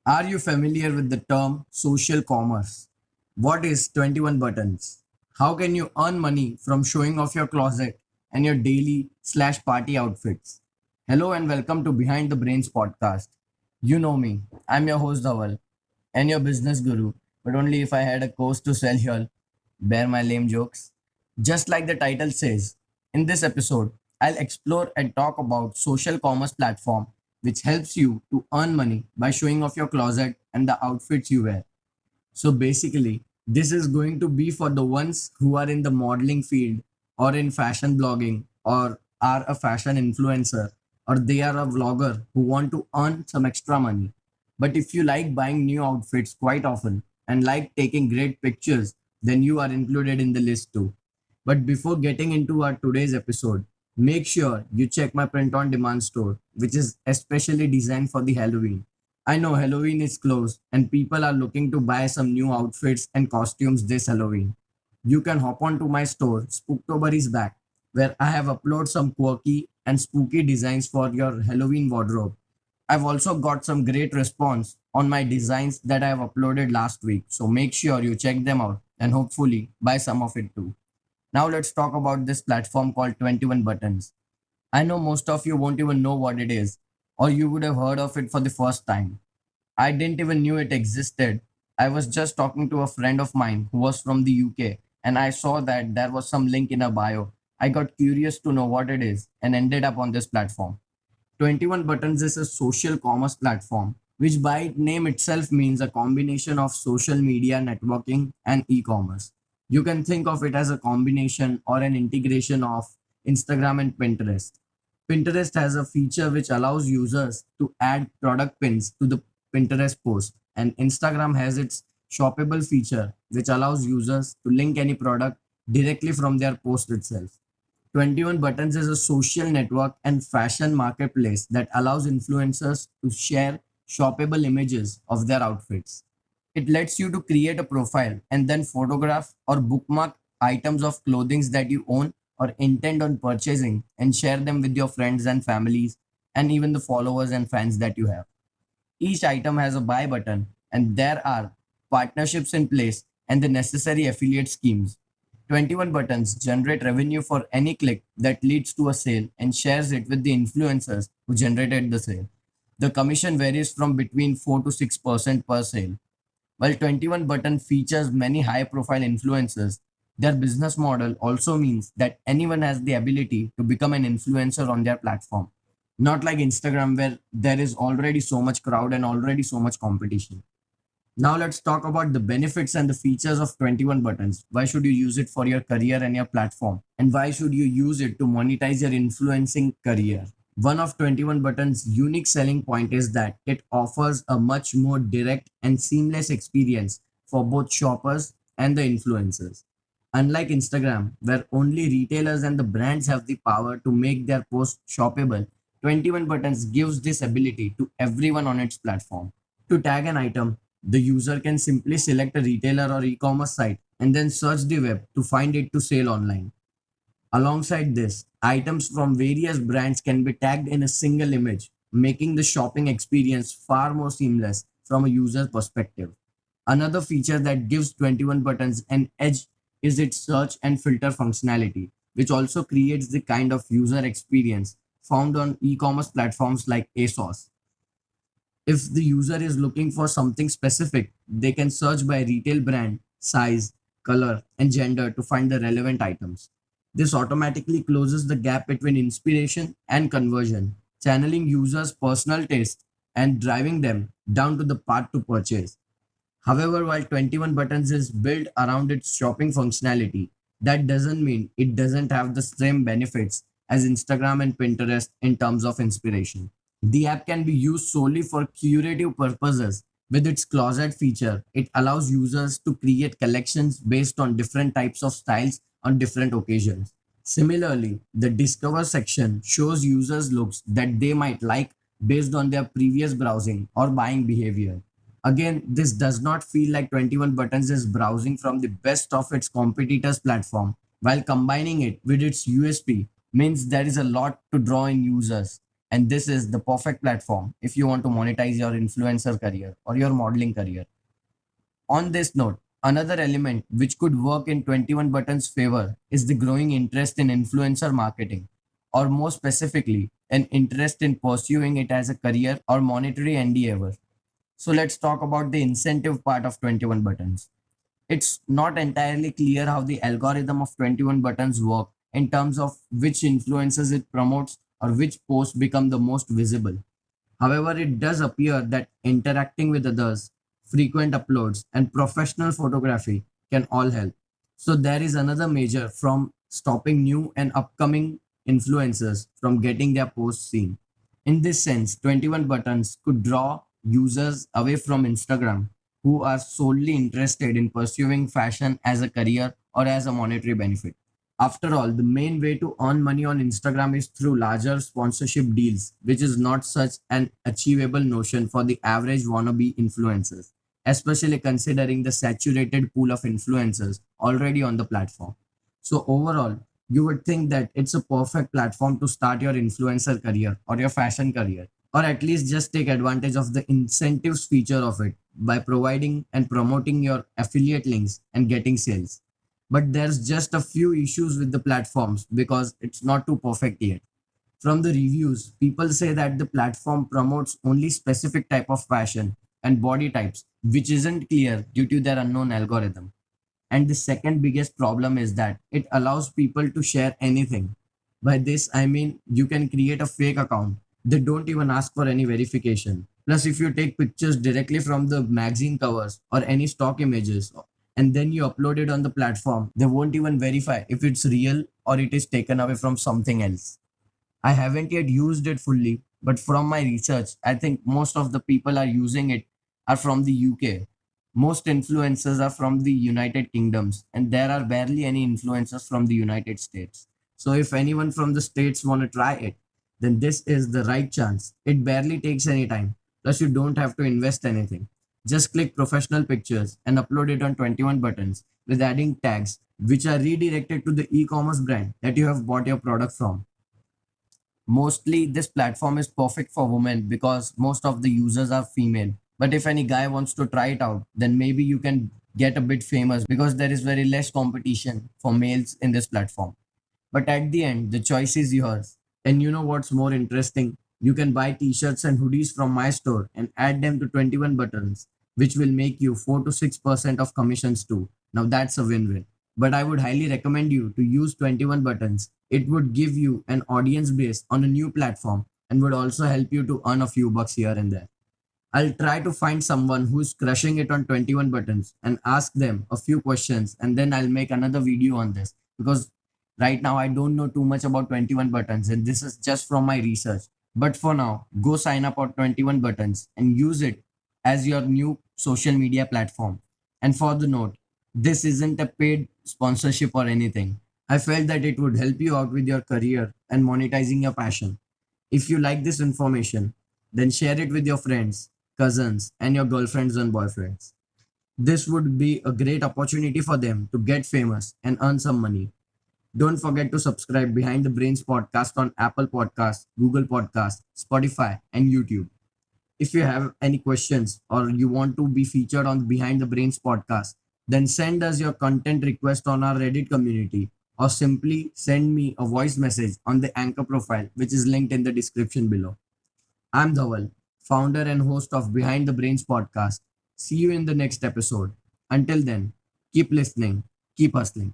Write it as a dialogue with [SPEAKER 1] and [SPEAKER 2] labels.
[SPEAKER 1] Are you familiar with the term social commerce? What is 21 buttons? How can you earn money from showing off your closet and your daily slash party outfits? Hello and welcome to Behind the Brains podcast. You know me, I'm your host Dhaval and your business guru, but only if I had a course to sell y'all. Bear my lame jokes. Just like the title says, in this episode, I'll explore and talk about social commerce platform which helps you to earn money by showing off your closet and the outfits you wear. So basically, this is going to be for the ones who are in the modeling field or in fashion blogging or are a fashion influencer or they are a vlogger who want to earn some extra money. But if you like buying new outfits quite often and like taking great pictures, then you are included in the list too. But before getting into our today's episode, make sure you check my print on demand store, which is especially designed for the Halloween. I know Halloween is close and people are looking to buy some new outfits and costumes this Halloween. You can hop onto my store, Spooktober is back, where I have uploaded some quirky and spooky designs for your Halloween wardrobe. I've also got some great response on my designs that I have uploaded last week, so make sure you check them out and hopefully buy some of it too. Now let's talk about this platform called 21 Buttons. I know most of you won't even know what it is, or you would have heard of it for the first time. I didn't even knew it existed. I was just talking to a friend of mine who was from the UK and I saw that there was some link in a bio. I got curious to know what it is and ended up on this platform. 21 Buttons is a social commerce platform, which by name itself means a combination of social media networking and e-commerce. You can think of it as a combination or an integration of Instagram and Pinterest. Pinterest has a feature which allows users to add product pins to the Pinterest post, and Instagram has its shoppable feature which allows users to link any product directly from their post itself. 21 Buttons is a social network and fashion marketplace that allows influencers to share shoppable images of their outfits. It lets you to create a profile and then photograph or bookmark items of clothing that you own or intend on purchasing and share them with your friends and families and even the followers and fans that you have. Each item has a buy button and there are partnerships in place and the necessary affiliate schemes. 21 Buttons generate revenue for any click that leads to a sale and shares it with the influencers who generated the sale. The commission varies from between 4 to 6% per sale. While 21 Button features many high profile influencers, their business model also means that anyone has the ability to become an influencer on their platform. Not like Instagram, where there is already so much crowd and already so much competition. Now let's talk about the benefits and the features of 21 Buttons. Why should you use it for your career and your platform? And why should you use it to monetize your influencing career? One of 21 Buttons' unique selling point is that it offers a much more direct and seamless experience for both shoppers and the influencers. Unlike Instagram, where only retailers and the brands have the power to make their posts shoppable, 21 Buttons gives this ability to everyone on its platform. To tag an item, the user can simply select a retailer or e-commerce site and then search the web to find it to sale online. Alongside this, items from various brands can be tagged in a single image, making the shopping experience far more seamless from a user perspective. Another feature that gives 21 Buttons an edge is its search and filter functionality, which also creates the kind of user experience found on e-commerce platforms like ASOS. If the user is looking for something specific, they can search by retail brand, size, color, and gender to find the relevant items. This automatically closes the gap between inspiration and conversion, channeling users' personal taste and driving them down to the path to purchase. However, while 21 Buttons is built around its shopping functionality, that doesn't mean it doesn't have the same benefits as Instagram and Pinterest in terms of inspiration. The app can be used solely for curative purposes. With its closet feature, it allows users to create collections based on different types of styles on different occasions. Similarly, the Discover section shows users looks that they might like based on their previous browsing or buying behavior. Again, this does not feel like 21 Buttons is browsing from the best of its competitors' platform, while combining it with its USP means there is a lot to draw in users. And this is the perfect platform if you want to monetize your influencer career or your modeling career. On this note, another element which could work in 21 Buttons' favor is the growing interest in influencer marketing, or more specifically, an interest in pursuing it as a career or monetary endeavor. So let's talk about the incentive part of 21 Buttons. It's not entirely clear how the algorithm of 21 Buttons work in terms of which influences it promotes or which posts become the most visible. However, it does appear that interacting with others, frequent uploads, and professional photography can all help. So, there is another measure from stopping new and upcoming influencers from getting their posts seen. In this sense, 21 Buttons could draw users away from Instagram who are solely interested in pursuing fashion as a career or as a monetary benefit. After all, the main way to earn money on Instagram is through larger sponsorship deals, which is not such an achievable notion for the average wannabe influencers, especially considering the saturated pool of influencers already on the platform. So, overall, you would think that it's a perfect platform to start your influencer career or your fashion career, or at least just take advantage of the incentives feature of it by providing and promoting your affiliate links and getting sales. But there's just a few issues with the platforms because it's not too perfect yet. From the reviews, people say that the platform promotes only specific type of fashion and body types, which isn't clear due to their unknown algorithm. And the second biggest problem is that it allows people to share anything. By this, I mean you can create a fake account. They don't even ask for any verification. Plus, if you take pictures directly from the magazine covers or any stock images and then you upload it on the platform, they won't even verify if it's real or it is taken away from something else. I haven't yet used it fully, but from my research, I think most of the people are using it are from the UK. Most influencers are from the United Kingdoms, and there are barely any influencers from the United States. So if anyone from the States want to try it, then this is the right chance. It barely takes any time. Plus, you don't have to invest anything. Just click professional pictures and upload it on 21 Buttons with adding tags, which are redirected to the e commerce brand that you have bought your product from. Mostly, this platform is perfect for women because most of the users are female. But if any guy wants to try it out, then maybe you can get a bit famous because there is very less competition for males in this platform. But at the end, the choice is yours. And you know what's more interesting? You can buy t shirts and hoodies from my store and add them to 21 Buttons, which will make you 4 to 6% of commissions too. Now that's a win win. But I would highly recommend you to use 21 Buttons. It would give you an audience base on a new platform and would also help you to earn a few bucks here and there. I'll try to find someone who's crushing it on 21 Buttons and ask them a few questions, and then I'll make another video on this because right now I don't know too much about 21 Buttons and this is just from my research. But for now, go sign up on 21 Buttons and use it as your new social media platform. And for the note, this isn't a paid sponsorship or anything. I felt that it would help you out with your career and monetizing your passion. If you like this information, then share it with your friends, cousins, and your girlfriends and boyfriends. This would be a great opportunity for them to get famous and earn some money. Don't forget to subscribe Behind the Brains podcast on Apple Podcasts, Google Podcasts, Spotify, and YouTube. If you have any questions or you want to be featured on Behind the Brains podcast, then send us your content request on our Reddit community or simply send me a voice message on the Anchor profile, which is linked in the description below. I'm Dhaval, founder and host of Behind the Brains podcast. See you in the next episode. Until then, keep listening, keep hustling.